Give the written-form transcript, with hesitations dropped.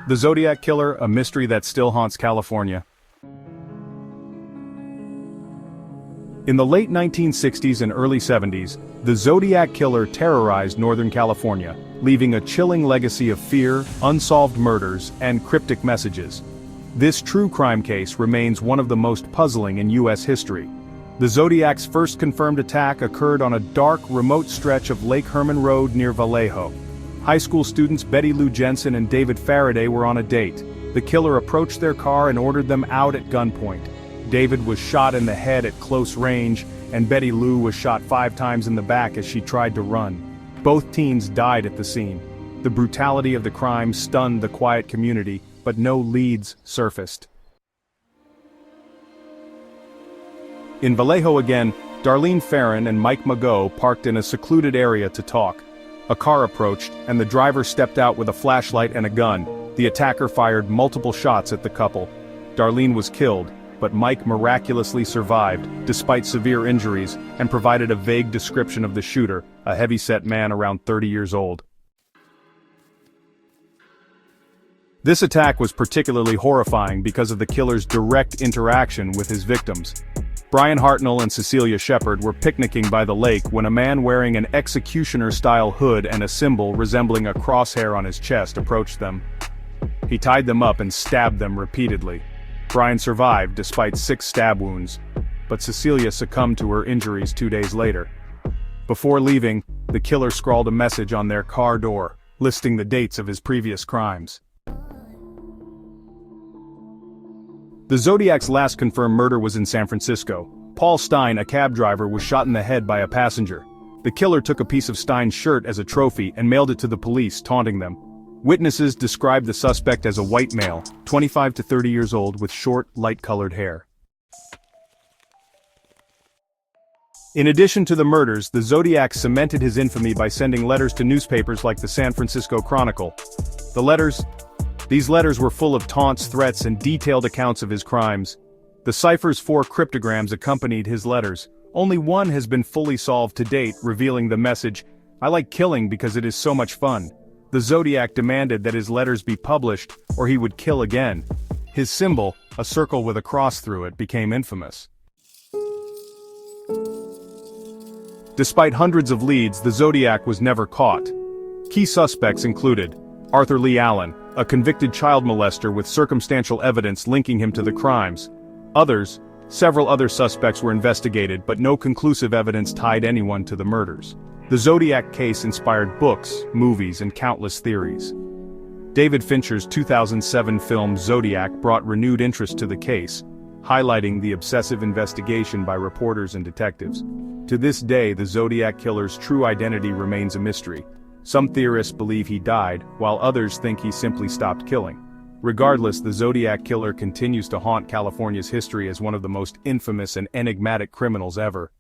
The Zodiac Killer, a mystery that still haunts California. In the late 1960s and early 70s, the Zodiac Killer terrorized Northern California, leaving a chilling legacy of fear, unsolved murders, and cryptic messages. This true crime case remains one of the most puzzling in U.S. history. The Zodiac's first confirmed attack occurred on a dark, remote stretch of Lake Herman Road near Vallejo. High school students Betty Lou Jensen and David Faraday were on a date. The killer approached their car and ordered them out at gunpoint. David was shot in the head at close range, and Betty Lou was shot 5 times in the back as she tried to run. Both teens died at the scene. The brutality of the crime stunned the quiet community, but no leads surfaced. In Vallejo again, Darlene Ferrin and Mike Mageau parked in a secluded area to talk. A car approached, and the driver stepped out with a flashlight and a gun. The attacker fired multiple shots at the couple. Darlene was killed, but Mike miraculously survived, despite severe injuries, and provided a vague description of the shooter, a heavy-set man around 30 years old. This attack was particularly horrifying because of the killer's direct interaction with his victims. Brian Hartnell and Cecilia Shepard were picnicking by the lake when a man wearing an executioner-style hood and a symbol resembling a crosshair on his chest approached them. He tied them up and stabbed them repeatedly. Brian survived despite 6 stab wounds, but Cecilia succumbed to her injuries 2 days later. Before leaving, the killer scrawled a message on their car door, listing the dates of his previous crimes. The Zodiac's last confirmed murder was in San Francisco. Paul Stein, a cab driver, was shot in the head by a passenger. The killer took a piece of Stein's shirt as a trophy and mailed it to the police, taunting them. Witnesses described the suspect as a white male, 25 to 30 years old, with short, light-colored hair. In addition to the murders, the Zodiac cemented his infamy by sending letters to newspapers like the San Francisco Chronicle. These letters were full of taunts, threats, and detailed accounts of his crimes. The cipher's 4 cryptograms accompanied his letters. Only one has been fully solved to date, revealing the message, "I like killing because it is so much fun." The Zodiac demanded that his letters be published, or he would kill again. His symbol, a circle with a cross through it, became infamous. Despite hundreds of leads, the Zodiac was never caught. Key suspects included Arthur Lee Allen, a convicted child molester with circumstantial evidence linking him to the crimes. Several other suspects were investigated, but no conclusive evidence tied anyone to the murders. The Zodiac case inspired books, movies, and countless theories. David Fincher's 2007 film Zodiac brought renewed interest to the case, highlighting the obsessive investigation by reporters and detectives. To this day, the Zodiac Killer's true identity remains a mystery. Some theorists believe he died, while others think he simply stopped killing. Regardless, the Zodiac Killer continues to haunt California's history as one of the most infamous and enigmatic criminals ever.